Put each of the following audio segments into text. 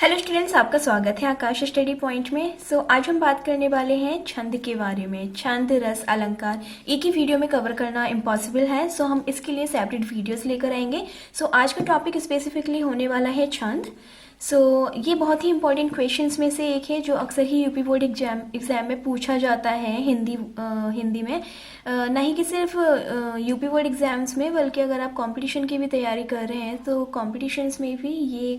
Hello students, आपका स्वागत है आकाश स्टडी पॉइंट में। आज हम बात करने वाले हैं छंद के बारे में। छंद, रस, अलंकार एक ही वीडियो में कवर करना इम्पॉसिबल है। हम इसके लिए सेपरेट वीडियोस लेकर आएंगे। आज का टॉपिक स्पेसिफिकली होने वाला है छंद। ये बहुत ही इंपॉर्टेंट क्वेश्चंस में से एक है जो अक्सर ही यूपी बोर्ड एग्जाम में पूछा जाता है हिंदी में। ना ही कि सिर्फ यूपी बोर्ड एग्जाम्स में, बल्कि अगर आप कंपटीशन की भी तैयारी कर रहे हैं तो कॉम्पिटिशन्स में भी ये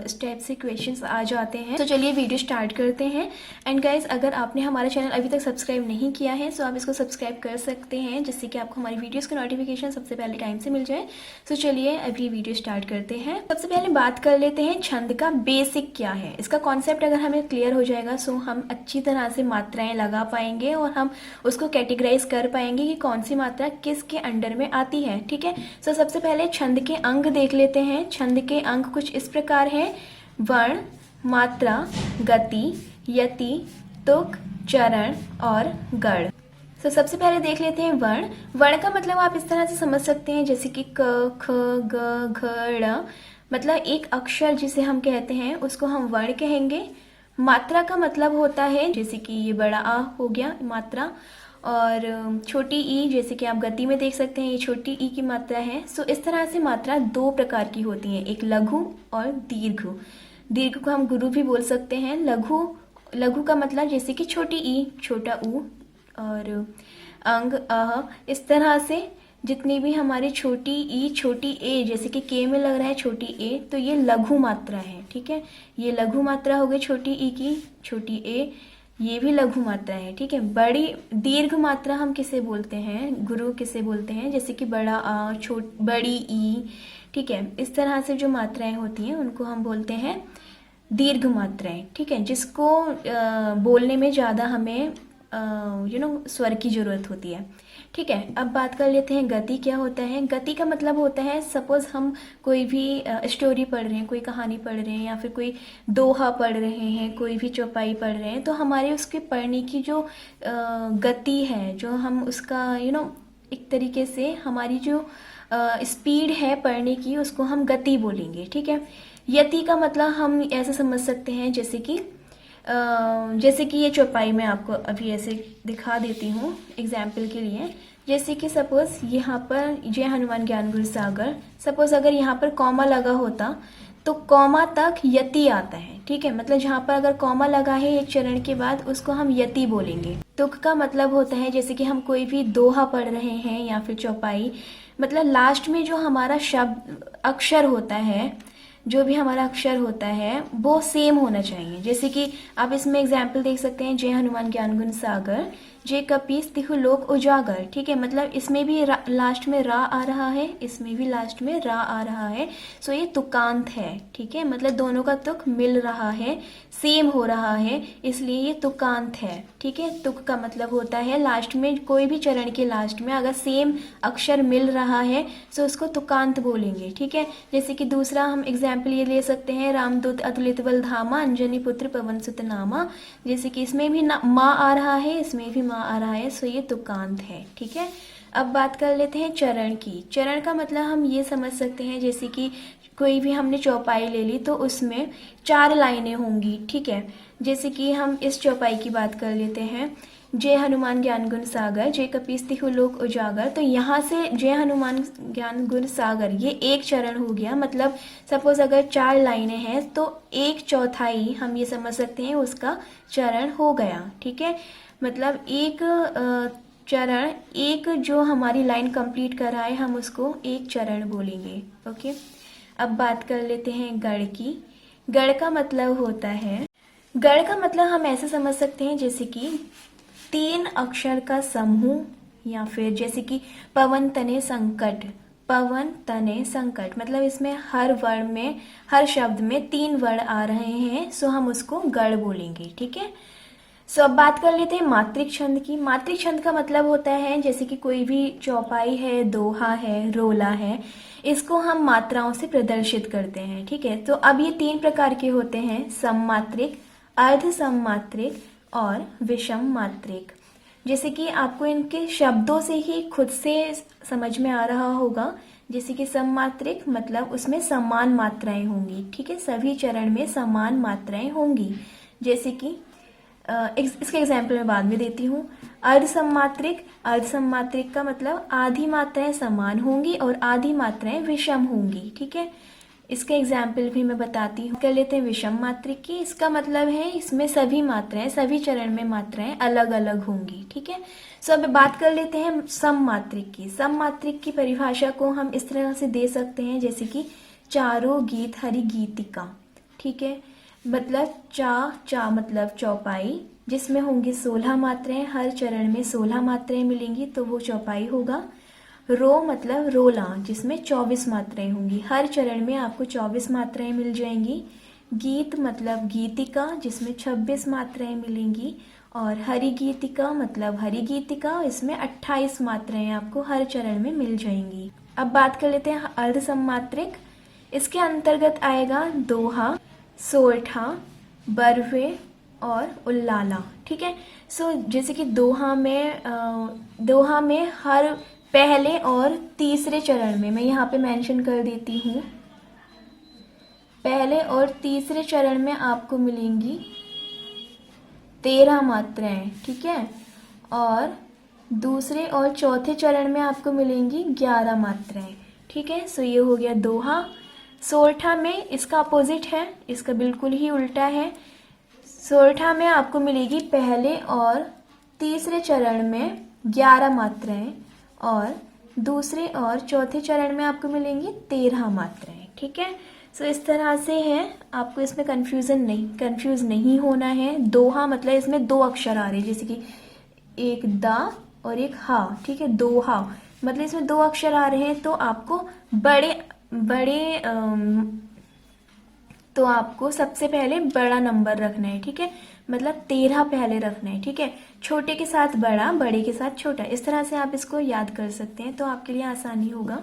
इस टाइप से क्वेश्चंस आ जाते हैं। तो चलिए वीडियो स्टार्ट करते हैं। एंड गाइज, अगर आपने हमारा चैनल अभी तक सब्सक्राइब नहीं किया है तो आप इसको सब्सक्राइब कर सकते हैं, जिससे कि आपको हमारी वीडियोज़ का नोटिफिकेशन सबसे पहले टाइम से मिल जाए। चलिए अभी वीडियो स्टार्ट करते हैं। सबसे पहले बात कर लेते हैं छंद का बेसिक क्या है। इसका कॉन्सेप्ट अगर हमें क्लियर हो जाएगा हम अच्छी तरह से मात्राएं लगा पाएंगे और हम उसको कैटेगराइज कर पाएंगे कि कौन सी मात्रा किसके अंडर में आती है। ठीक है। सबसे पहले छंद के अंग देख लेते हैं। छंद के अंग कुछ इस प्रकार हैं: वर्ण, मात्रा, गति, यति, तुक, चरण और गढ़। सबसे पहले देख लेते हैं वर्ण। वर्ण का मतलब आप इस तरह से समझ सकते हैं जैसे कि क, ख, ग, घ, ड़। मतलब एक अक्षर जिसे हम कहते हैं उसको हम वर्ण कहेंगे। मात्रा का मतलब होता है जैसे कि ये बड़ा आ हो गया मात्रा, और छोटी ई जैसे कि आप गति में देख सकते हैं ये छोटी ई की मात्रा है। इस तरह से मात्रा दो प्रकार की होती है, एक लघु और दीर्घ। दीर्घ को हम गुरु भी बोल सकते हैं। लघु का मतलब जैसे कि छोटी ई, छोटा ऊ, और अंग अह। इस तरह से जितनी भी हमारी छोटी ई, छोटी ए, जैसे कि के में लग रहा है छोटी ए, तो ये लघु मात्रा है। ठीक है, ये लघु मात्रा हो गई छोटी ई की, छोटी ए, ये भी लघु मात्रा है। ठीक है। बड़ी दीर्घ मात्रा हम किसे बोलते हैं, गुरु किसे बोलते हैं, जैसे कि बड़ा आ, बड़ी ई। ठीक है। इस तरह से जो मात्राएं होती हैं उनको हम बोलते हैं दीर्घ मात्राएं। ठीक है, जिसको बोलने में ज़्यादा हमें स्वर की जरूरत होती है। ठीक है। अब बात कर लेते हैं गति क्या होता है। गति का मतलब होता है, सपोज हम कोई भी स्टोरी पढ़ रहे हैं, कोई कहानी पढ़ रहे हैं, या फिर कोई दोहा पढ़ रहे हैं, कोई भी चौपाई पढ़ रहे हैं, तो हमारे उसके पढ़ने की जो गति है, जो हम उसका एक तरीके से हमारी जो स्पीड है पढ़ने की, उसको हम गति बोलेंगे। ठीक है। यति का मतलब हम ऐसे समझ सकते हैं जैसे कि ये चौपाई मैं आपको अभी ऐसे दिखा देती हूँ एग्जाम्पल के लिए। जैसे कि सपोज यहाँ पर जय हनुमान ज्ञान गुण सागर, सपोज अगर यहाँ पर कॉमा लगा होता तो कॉमा तक यति आता है। ठीक है। मतलब जहाँ पर अगर कॉमा लगा है एक चरण के बाद, उसको हम यति बोलेंगे। तुक का मतलब होता है जैसे कि हम कोई भी दोहा पढ़ रहे हैं या फिर चौपाई, मतलब लास्ट में जो हमारा शब्द अक्षर होता है, जो भी हमारा अक्षर होता है वो सेम होना चाहिए। जैसे कि आप इसमें एग्जाम्पल देख सकते हैं, जय हनुमान ज्ञान गुण सागर, जय कपीस तिहु लोक उजागर। ठीक है। मतलब इसमें भी लास्ट में रा आ रहा है, इसमें भी लास्ट में रा आ रहा है। ये तुकांत है। ठीक है। मतलब दोनों का तुक मिल रहा है, सेम हो रहा है, इसलिए ये तुकांत है। ठीक है। तुक का मतलब होता है लास्ट में, कोई भी चरण के लास्ट में अगर सेम अक्षर मिल रहा है तो उसको तुकांत बोलेंगे। ठीक है। जैसे कि दूसरा हम एग्जाम्पल ये ले सकते हैं, रामदूत अतुलित बल धामा, अंजनी पुत्र पवन सुत नामा। जैसे कि इसमें भी माँ आ रहा है, इसमें भी माँ आ रहा है, ये तुकांत है। ठीक है। अब बात कर लेते हैं चरण की। चरण का मतलब हम ये समझ सकते हैं जैसे कि कोई भी हमने चौपाई ले ली तो उसमें 4 लाइनें होंगी। ठीक है। जैसे कि हम इस चौपाई की बात कर लेते हैं, जय हनुमान ज्ञान गुण सागर, जय कपीस तिहु लोक उजागर। तो यहाँ से जय हनुमान ज्ञान गुण सागर ये एक चरण हो गया। मतलब सपोज अगर 4 लाइनें हैं तो 1/4 हम ये समझ सकते हैं उसका चरण हो गया। ठीक है। मतलब एक चरण, एक जो हमारी लाइन कंप्लीट कर रहा है हम उसको एक चरण बोलेंगे। ओके। अब बात कर लेते हैं गढ़ की। गढ़ का मतलब होता है, गढ़ का मतलब हम ऐसे समझ सकते हैं जैसे कि 3 अक्षर का समूह, या फिर जैसे कि पवन तने संकट। पवन तने संकट मतलब इसमें हर वर्ण में, हर शब्द में 3 वर्ण आ रहे हैं, हम उसको गढ़ बोलेंगे। ठीक है। अब बात कर लेते हैं मात्रिक छंद की। मात्रिक छंद का मतलब होता है जैसे कि कोई भी चौपाई है, दोहा है, रोला है, इसको हम मात्राओं से प्रदर्शित करते हैं। ठीक है। तो अब ये 3 प्रकार के होते हैं, सममात्रिक, अर्ध सममात्रिक और विषम मात्रिक। जैसे कि आपको इनके शब्दों से ही खुद से समझ में आ रहा होगा जैसे कि सममात्रिक मतलब उसमें समान मात्राएं होंगी, ठीक है, सभी चरण में समान मात्राएं होंगी। जैसे कि इसके एग्जाम्पल मैं बाद में देती हूँ। अर्धसममात्रिक, अर्धसममात्रिक का मतलब आधी मात्राएं समान होंगी और आधी मात्राएं विषम होंगी, ठीक है। इसका एग्जाम्पल भी मैं बताती हूँ। कर लेते हैं विषम मात्रिक की। इसका मतलब है इसमें सभी मात्राएं, सभी चरण में मात्राएं अलग अलग होंगी, ठीक है। सो अब बात कर लेते हैं सममात्रिक की। सममात्रिक की परिभाषा को हम इस तरह से दे सकते हैं जैसे कि चारों गीत हरि गीतिका, ठीक है। मतलब चा मतलब चौपाई, जिसमें होंगी 16 मात्राएं, हर चरण में 16 मात्राएं मिलेंगी तो वो चौपाई होगा। रो मतलब रोला, जिसमें 24 मात्राएं होंगी, हर चरण में आपको 24 मात्राएं मिल जाएंगी। गीत मतलब गीतिका, जिसमें 26 मात्राएं मिलेंगी। और हरि गीतिका मतलब हरि गीतिका, इसमें 28 मात्राएं आपको हर चरण में मिल जाएंगी। अब बात कर लेते हैं अर्धसममात्रिक। इसके अंतर्गत आएगा दोहा, सोरठा, बरवे और उल्लाला, ठीक है। सो जैसे कि दोहा में हर पहले और तीसरे चरण में, मैं यहाँ पे मेंशन कर देती हूँ, पहले और तीसरे चरण में आपको मिलेंगी 13 मात्राएं, ठीक है। और दूसरे और चौथे चरण में आपको मिलेंगी 11 मात्राएं, ठीक है। सो ये हो गया दोहा। सोरठा में इसका अपोजिट है, इसका बिल्कुल ही उल्टा है। सोरठा में आपको मिलेगी पहले और तीसरे चरण में 11 मात्राएं और दूसरे और चौथे चरण में आपको मिलेंगी 13 मात्राएं, ठीक है। सो इस तरह से है, आपको इसमें कंफ्यूज नहीं होना है। दोहा मतलब इसमें 2 अक्षर आ रहे हैं, जैसे कि एक दा और एक हा, ठीक है। दोहा मतलब इसमें 2 अक्षर आ रहे हैं, तो आपको तो आपको सबसे पहले बड़ा नंबर रखना है, ठीक है। मतलब 13 पहले रखना है, ठीक है। छोटे के साथ बड़ा, बड़े के साथ छोटा, इस तरह से आप इसको याद कर सकते हैं, तो आपके लिए आसानी होगा।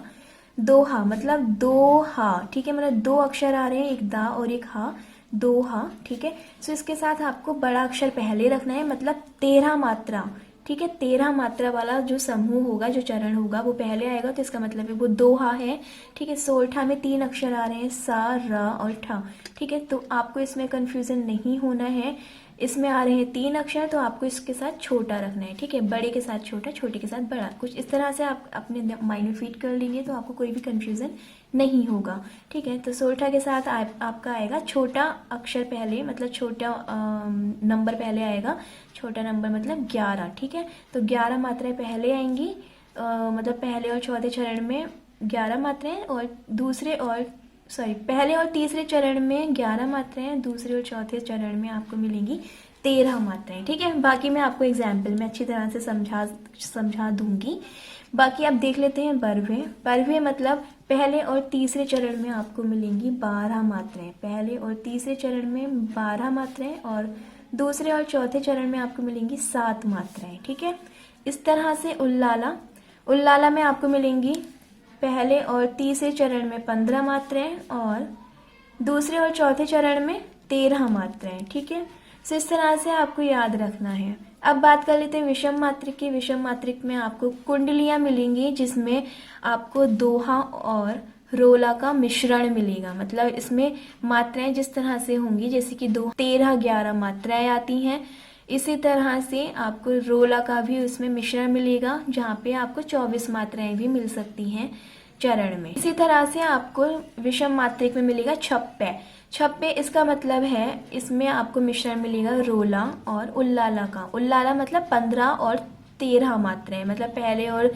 दोहा मतलब दोहा, ठीक है, मतलब 2 अक्षर आ रहे हैं, एक दा और एक हा, दोहा, ठीक है। सो इसके साथ आपको बड़ा अक्षर पहले रखना है, मतलब 13 मात्रा, ठीक है। 13 मात्रा वाला जो समूह होगा, जो चरण होगा, वो पहले आएगा, तो इसका मतलब है वो दोहा है, ठीक है। सोरठा में 3 अक्षर आ रहे हैं, सा, रा और ठा, ठीक है। तो आपको इसमें कंफ्यूजन नहीं होना है। इसमें आ रहे हैं 3 अक्षर, तो आपको इसके साथ छोटा रखना है, ठीक है। बड़े के साथ छोटा, छोटे के साथ बड़ा, कुछ इस तरह से आप अपने माइंड में फीड कर लेंगे, तो आपको कोई भी कंफ्यूजन नहीं होगा, ठीक है। तो सोरठा के साथ आपका आएगा छोटा अक्षर पहले, मतलब छोटा नंबर पहले आएगा, छोटा नंबर मतलब 11, ठीक है। तो 11 मात्राएं पहले आएंगी, मतलब पहले और चौथे चरण में 11 मात्राएं, और पहले और तीसरे चरण में 11 मात्राएं, दूसरे और चौथे चरण में आपको मिलेंगी 13 मात्राएं, ठीक है। बाकी मैं आपको एग्जाम्पल में अच्छी तरह से समझा दूंगी। बाकी आप देख लेते हैं बरवे। बरवे मतलब पहले और तीसरे चरण में आपको मिलेंगी 12 मात्राएं, पहले और तीसरे चरण में 12 मात्राएं, और दूसरे और चौथे चरण में आपको मिलेंगी 7 मात्राएं, ठीक है। इस तरह से उल्लाला में आपको मिलेंगी पहले और तीसरे चरण में 15 मात्राएं और दूसरे और चौथे चरण में 13 मात्राएं, ठीक है। सो इस तरह से आपको याद रखना है। अब बात कर लेते हैं विषम मात्रिक की। विषम मात्रिक में आपको कुंडलियां मिलेंगी, जिसमें आपको दोहा और रोला का मिश्रण मिलेगा। मतलब इसमें मात्राएं जिस तरह से होंगी, जैसे कि 13-11 मात्राएं आती हैं, इसी तरह से आपको रोला का भी उसमें मिश्रण मिलेगा, जहाँ पे आपको 24 मात्राएं भी मिल सकती हैं चरण में। इसी तरह से आपको विषम मात्रिक में मिलेगा छप्पे, इसका मतलब है इसमें आपको मिश्रण मिलेगा रोला और उल्लाला का। उल्लाला मतलब 15 और 13 मात्राएं, मतलब पहले और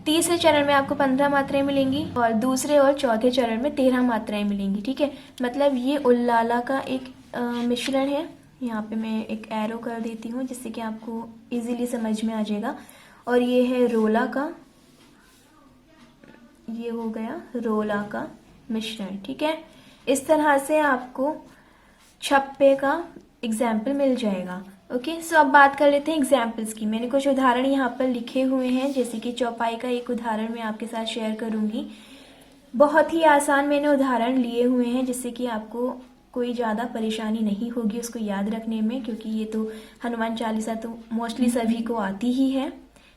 तीसरे चरण में आपको 15 मात्राएं मिलेंगी और दूसरे और चौथे चरण में 13 मात्राएं मिलेंगी, ठीक है। मतलब ये उल्लाला का एक मिश्रण है। यहाँ पे मैं एक एरो कर देती हूँ, जिससे कि आपको इजीली समझ में आ जाएगा। और ये है रोला का, ये हो गया रोला का मिश्रण, ठीक है। इस तरह से आपको छप्पे का एग्जाम्पल मिल जाएगा। ओके, सो अब बात कर लेते हैं एग्जाम्पल्स की। मैंने कुछ उदाहरण यहाँ पर लिखे हुए हैं, जैसे कि चौपाई का एक उदाहरण मैं आपके साथ शेयर करूंगी। बहुत ही आसान मैंने उदाहरण लिए हुए हैं, जिससे कि आपको कोई ज़्यादा परेशानी नहीं होगी उसको याद रखने में, क्योंकि ये तो हनुमान चालीसा तो मोस्टली सभी को आती ही है,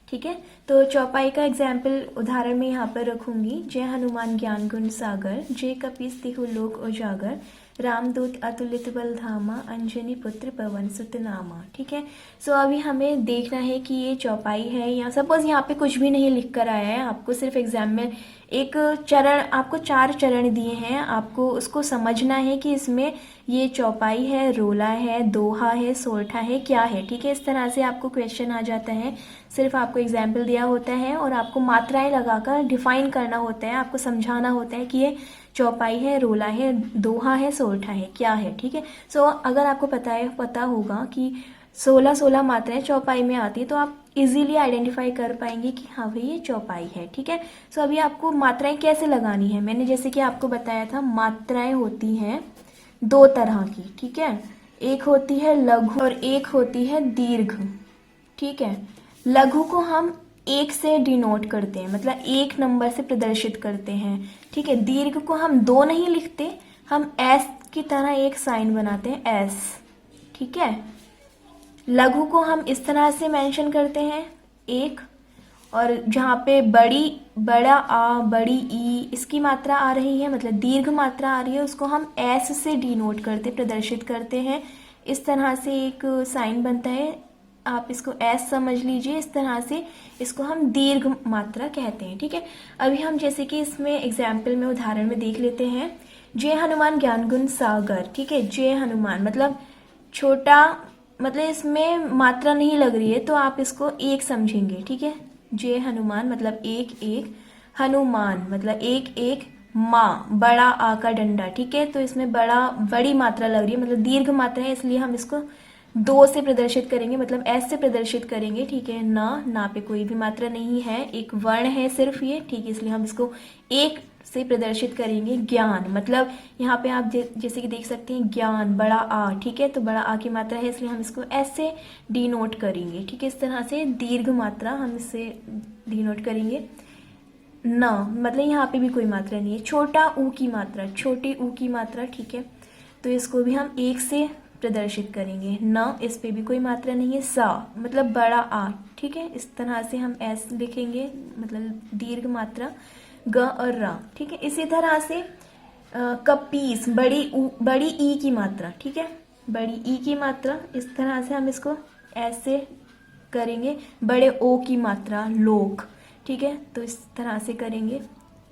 ठीक है, तो चौपाई का एग्जाम्पल उदाहरण में यहाँ पर रखूंगी। जय हनुमान ज्ञान गुण सागर, जय कपीस तिहु लोक उजागर, रामदूत अतुलित बल धामा, अंजनी पुत्र पवन सुत नामा। ठीक है, सो अभी हमें देखना है कि ये चौपाई है या सपोज यहाँ पे कुछ भी नहीं लिख कर आया है, आपको सिर्फ एग्जाम में एक चरण, आपको 4 चरण दिए हैं, आपको उसको समझना है कि इसमें ये चौपाई है, रोला है, दोहा है, सोरठा है, क्या है। ठीक है, इस तरह से आपको क्वेश्चन आ जाता है। सिर्फ आपको एग्जाम्पल दिया होता है और आपको मात्राएं लगाकर डिफाइन करना होता है, आपको समझाना होता है कि ये चौपाई है, रोला है, दोहा है, सोरठा है, क्या है। ठीक है, सो अगर आपको पता होगा कि 16 मात्राएं चौपाई में आती है तो आप इजीली आइडेंटिफाई कर पाएंगे कि हाँ भाई ये चौपाई है। ठीक है, सो अभी आपको मात्राएं कैसे लगानी है, मैंने जैसे कि आपको बताया था, मात्राएं होती हैं 2 तरह की। ठीक है, एक होती है लघु और एक होती है दीर्घ। ठीक है, लघु को हम 1 से डिनोट करते हैं, मतलब 1 नंबर से प्रदर्शित करते हैं। ठीक है, दीर्घ को हम 2 नहीं लिखते, हम एस की तरह एक साइन बनाते हैं, एस। ठीक है, लघु को हम इस तरह से मेंशन करते हैं 1, और जहाँ पे बड़ा आ, बड़ी ई इसकी मात्रा आ रही है, मतलब दीर्घ मात्रा आ रही है, उसको हम एस से डिनोट करते, प्रदर्शित करते हैं। इस तरह से एक साइन बनता है, आप इसको एस समझ लीजिए। इस तरह से इसको हम दीर्घ मात्रा कहते हैं। ठीक है, अभी हम जैसे कि इसमें एग्जाम्पल में उदाहरण में देख लेते हैं। जय हनुमान ज्ञान गुण सागर। ठीक है, जय हनुमान मतलब छोटा, मतलब इसमें मात्रा नहीं लग रही है तो आप इसको 1 समझेंगे। ठीक है, जय हनुमान मतलब 1, हनुमान मतलब 1, माँ बड़ा आ का डंडा। ठीक है, तो इसमें बड़ी मात्रा लग रही है, मतलब दीर्घ मात्रा है, इसलिए हम इसको 2 से प्रदर्शित करेंगे, मतलब एस से प्रदर्शित करेंगे। ठीक है, ना पे कोई भी मात्रा नहीं है, एक वर्ण है सिर्फ ये। ठीक है, इसलिए हम इसको 1 से प्रदर्शित करेंगे। ज्ञान मतलब यहाँ पे आप जैसे कि देख सकते हैं, ज्ञान बड़ा आ। ठीक है, तो बड़ा आ की मात्रा है, इसलिए हम इसको एस से डिनोट करेंगे। ठीक है, इस तरह से दीर्घ मात्रा हम इससे डिनोट करेंगे। न मतलब यहाँ पे भी कोई मात्रा नहीं है, छोटा ऊ की मात्रा, छोटी ऊ की मात्रा। ठीक है, तो इसको भी हम 1 से प्रदर्शित करेंगे। न, इस पे भी कोई मात्रा नहीं है। सा मतलब बड़ा आ। ठीक है, इस तरह से हम एस लिखेंगे, मतलब दीर्घ मात्रा। ग और रा। ठीक है, इसी तरह से कपीस बड़ी ई की मात्रा। ठीक है, बड़ी ई की मात्रा, इस तरह से हम इसको ऐसे करेंगे। बड़े ओ की मात्रा लोक। ठीक है, तो इस तरह से करेंगे,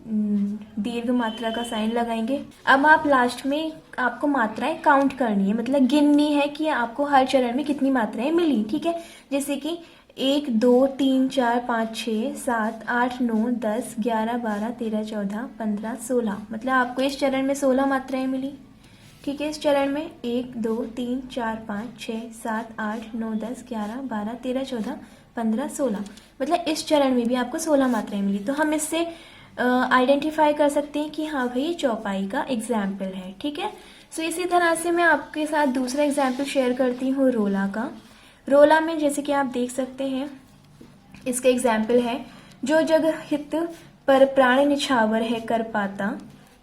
दीर्घ मात्रा का साइन लगाएंगे। अब आप लास्ट में आपको मात्राएं काउंट करनी है, मतलब गिननी है कि आपको हर चरण में कितनी मात्राएं मिली। ठीक है, जैसे कि 1 2 3 4 5 6 7 8 9 10 11 12 13 14 15 16, मतलब आपको इस चरण में 16 मात्राएं मिली। ठीक है, इस चरण में 1 2 3 4 5 6 7 8 9 10 11 12 13 14 15 16, मतलब इस चरण में भी आपको 16 मात्राएं मिली। तो हम इससे आइडेंटिफाई कर सकते हैं कि हाँ भाई चौपाई का एग्जाम्पल है। ठीक है, सो इसी तरह से मैं आपके साथ दूसरा एग्जाम्पल शेयर करती हूँ रोला का। रोला में जैसे कि आप देख सकते हैं, इसका एग्जाम्पल है, जो जग हित पर प्राण निछावर है कर पाता,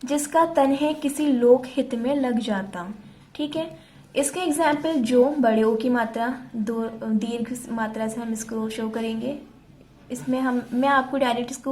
जिसका तन है किसी लोक हित में लग जाता। ठीक है, इसके एग्जाम्पल जो बड़े ओ की मात्रा, दीर्घ मात्रा से हम इसको शो करेंगे। इसमें मैं आपको डायरेक्ट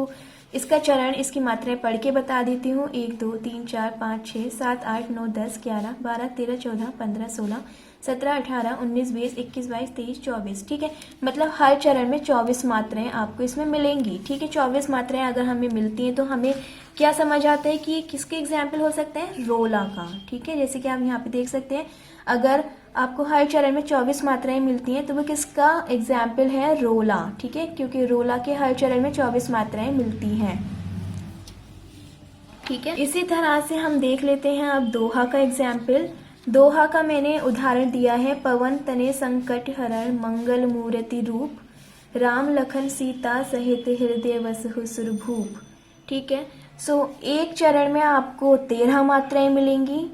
इसका चरण, इसकी मात्राएं पढ़ के बता देती हूँ। 1 2 3 4 5 6 7 8 9 10 11 12 13 14 15 16 17 18 19 20 21 22 23 24। ठीक है, मतलब हर चरण में 24 मात्राएं आपको इसमें मिलेंगी। ठीक है, 24 मात्राएं अगर हमें मिलती हैं तो हमें क्या समझ आता है कि ये किसके एग्जाम्पल हो सकते हैं, रोला का। ठीक है, जैसे कि आप यहाँ पे देख सकते हैं, अगर आपको हर चरण में 24 मात्राएं मिलती हैं तो वो किसका एग्जाम्पल है, रोला। ठीक है, क्योंकि रोला के हर चरण में 24 मात्राएं मिलती हैं। ठीक है, इसी तरह से हम देख लेते हैं अब दोहा का एग्जाम्पल। दोहा का मैंने उदाहरण दिया है, पवन तने संकट हरण मंगल मूर्ति रूप, राम लखन सीता सहित हृदय वसहु सुरभूप। ठीक है, सो एक चरण में आपको 13 मात्राएं मिलेंगी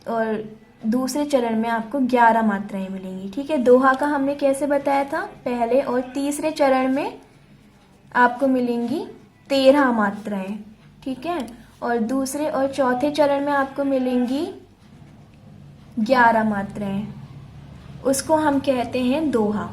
और दूसरे चरण में आपको 11 मात्राएं मिलेंगी। ठीक है, दोहा का हमने कैसे बताया था, पहले और तीसरे चरण में आपको मिलेंगी 13 मात्राएं। ठीक है, और दूसरे और चौथे चरण में आपको मिलेंगी 11 मात्राएं, उसको हम कहते हैं दोहा।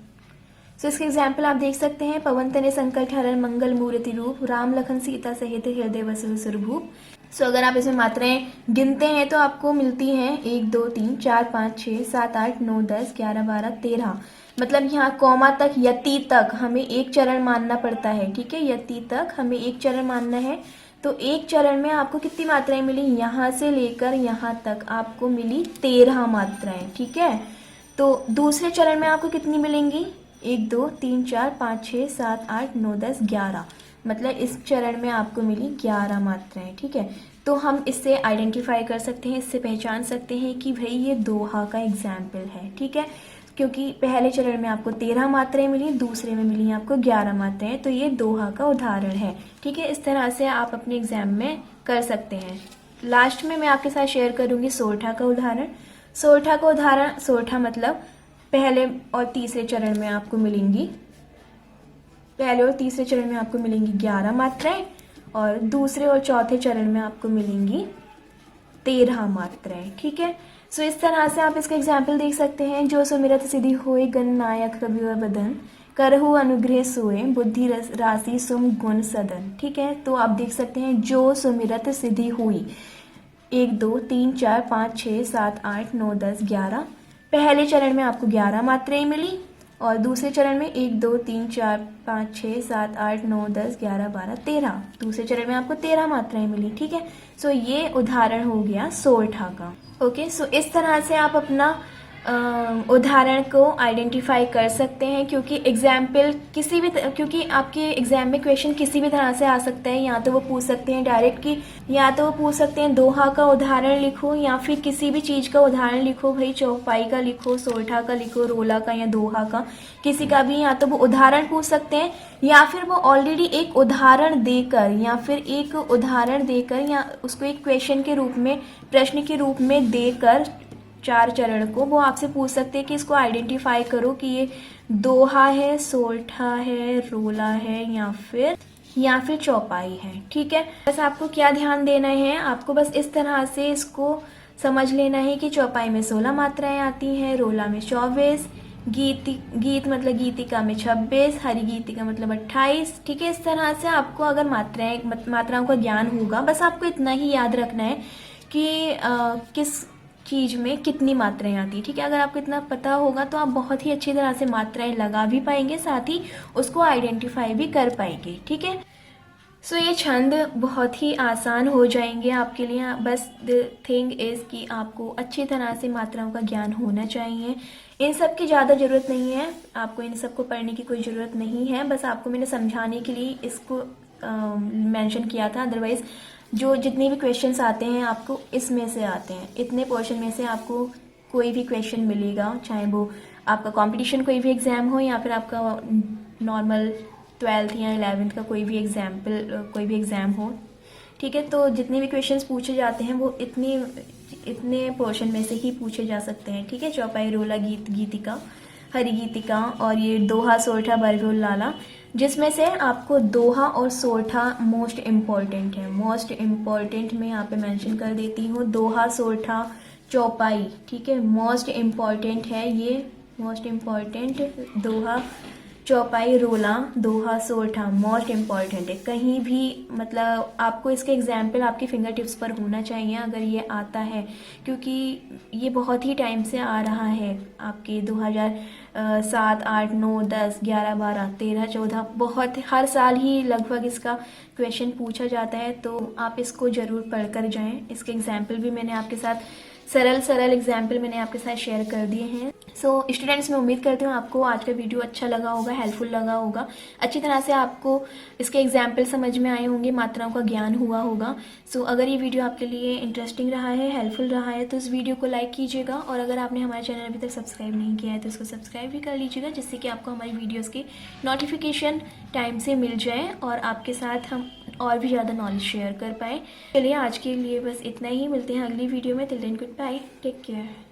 सो इसके एग्जाम्पल आप देख सकते हैं, पवन तने संकट हरण मंगल मूर्ति रूप, राम लखन सीता सहित हृदय वसु स्वरूप। सो अगर आप इसमें मात्राएं गिनते हैं तो आपको मिलती हैं 1 2 3 4 5 6 7 8 9 10 11 12 13। मतलब यहाँ कॉमा तक, यति तक हमें एक चरण मानना पड़ता है। ठीक है, यति तक हमें एक चरण मानना है। तो एक चरण में आपको कितनी मात्राएं मिली, यहाँ से लेकर यहाँ तक आपको मिली 13 मात्राएं। ठीक है, तो दूसरे चरण में आपको कितनी मिलेंगी, 1 2 3 4 5 6 7 8 9 10 11। मतलब इस चरण में आपको मिली 11 मात्राएं। ठीक है, तो हम इससे आइडेंटिफाई कर सकते हैं, इससे पहचान सकते हैं कि भाई ये दोहा का एग्जाम्पल है। ठीक है, क्योंकि पहले चरण में आपको 13 मात्राएं मिली, दूसरे में मिली आपको 11 मात्राएं, तो ये दोहा का उदाहरण है। ठीक है, इस तरह से आप अपने एग्जाम में कर सकते हैं। लास्ट में मैं आपके साथ शेयर करूंगी सोरठा का उदाहरण। सोरठा का उदाहरण, सोरठा मतलब पहले और तीसरे चरण में आपको मिलेंगी, पहले और तीसरे चरण में आपको मिलेंगी 11 मात्राएं और दूसरे और चौथे चरण में आपको मिलेंगी 13 मात्राएं। ठीक है, सो इस तरह से आप इसका एग्जाम्पल देख सकते हैं। जो सुमिरत सिद्धि होए गण नायक कवि बदन, करहु अनुग्रह सोए बुद्धि राशि सुम गुण सदन। ठीक है, तो आप देख सकते हैं जो सुमिरत सिद्धि हुई, 1 2 3 4 5 6 7 8 9 10 11। पहले चरण में आपको 11 मात्राएं मिली और दूसरे चरण में 1 2 3 4 5 6 7 8 9 10 11 12 13। दूसरे चरण में आपको 13 मात्राएं मिली। ठीक है, सो ये उदाहरण हो गया सोरठा का। ओके, सो इस तरह से आप अपना उदाहरण को आइडेंटिफाई कर सकते हैं, क्योंकि एग्जाम्पल किसी भी क्योंकि आपके एग्जाम में क्वेश्चन किसी भी तरह से आ सकता है। या तो वो पूछ सकते हैं डायरेक्ट कि, या तो वो पूछ सकते हैं दोहा का उदाहरण लिखो, या फिर किसी भी चीज़ का उदाहरण लिखो, भाई चौपाई का लिखो, सोरठा का लिखो, रोला का या दोहा का, किसी का भी। या तो वो उदाहरण पूछ सकते हैं, या फिर वो ऑलरेडी एक उदाहरण देकर, या फिर एक उदाहरण देकर, या उसको एक क्वेश्चन के रूप में, प्रश्न के रूप में देकर 4 चरण को वो आपसे पूछ सकते हैं कि इसको आइडेंटिफाई करो कि ये दोहा है, सोरठा है, रोला है, या फिर चौपाई है। ठीक है, बस आपको क्या ध्यान देना है, आपको बस इस तरह से इसको समझ लेना है कि चौपाई में 16 मात्राएं आती हैं, रोला में 24, गीत मतलब गीतिका में 26, हरि गीतिका मतलब 28। ठीक है, इस तरह से आपको अगर मात्राओं का ज्ञान होगा, बस आपको इतना ही याद रखना है कि किस चीज़ में कितनी मात्राएं आती। ठीक है, अगर आपको इतना पता होगा तो आप बहुत ही अच्छी तरह से मात्राएं लगा भी पाएंगे, साथ ही उसको आइडेंटिफाई भी कर पाएंगे। ठीक है, सो ये छंद बहुत ही आसान हो जाएंगे आपके लिए। बस द थिंग इज़ कि आपको अच्छी तरह से मात्राओं का ज्ञान होना चाहिए। इन सब की ज़्यादा ज़रूरत नहीं है, आपको इन सब को पढ़ने की कोई ज़रूरत नहीं है, बस आपको मैंने समझाने के लिए इसको मेंशन किया था। अदरवाइज़ जो जितने भी क्वेश्चंस आते हैं आपको इसमें से आते हैं, इतने पोर्शन में से आपको कोई भी क्वेश्चन मिलेगा, चाहे वो आपका कंपटीशन कोई भी एग्ज़ाम हो या फिर आपका नॉर्मल 12th या 11th का कोई भी एग्ज़ाम हो। ठीक है, तो जितने भी क्वेश्चंस पूछे जाते हैं वो इतने पोर्शन में से ही पूछे जा सकते हैं। ठीक है, चौपाई, रोला, गीतिका, हरि गीतिका और ये दोहा, सोरठा, बरगुल, लाला, जिसमें से आपको दोहा और सोरठा मोस्ट इम्पॉर्टेंट है। मोस्ट इम्पॉर्टेंट मैं यहाँ पे मेंशन कर देती हूँ, दोहा, सोरठा, चौपाई। ठीक है, मोस्ट इम्पॉर्टेंट है ये, मोस्ट इम्पॉर्टेंट दोहा, चौपाई, रोला, दोहा, सोरठा मोस्ट इम्पॉर्टेंट है। कहीं भी मतलब आपको इसके एग्जाम्पल आपकी फिंगर टिप्स पर होना चाहिए अगर ये आता है, क्योंकि ये बहुत ही टाइम से आ रहा है। आपके 2007, 8, 9, 10, 11, 12, 13, 14 बहुत हर साल ही लगभग इसका क्वेश्चन पूछा जाता है, तो आप इसको ज़रूर पढ़ कर जाएँ। इसके एग्जाम्पल भी मैंने आपके साथ सरल एग्जाम्पल मैंने आपके साथ शेयर कर दिए हैं। सो स्टूडेंट्स, मैं उम्मीद करती हूँ आपको आज का वीडियो अच्छा लगा होगा, हेल्पफुल लगा होगा, अच्छी तरह से आपको इसके एग्जाम्पल समझ में आए होंगे, मात्राओं का ज्ञान हुआ होगा। सो अगर ये वीडियो आपके लिए इंटरेस्टिंग रहा है, हेल्पफुल रहा है, तो इस वीडियो को लाइक कीजिएगा, और अगर आपने हमारे चैनल अभी तक सब्सक्राइब नहीं किया है तो इसको सब्सक्राइब भी कर लीजिएगा, जिससे कि आपको हमारी वीडियोज़ की नोटिफिकेशन टाइम से मिल जाए और आपके साथ हम और भी ज़्यादा नॉलेज शेयर कर पाए। चलिए आज के लिए बस इतना ही, मिलते हैं अगली वीडियो में। Till then goodbye, take care.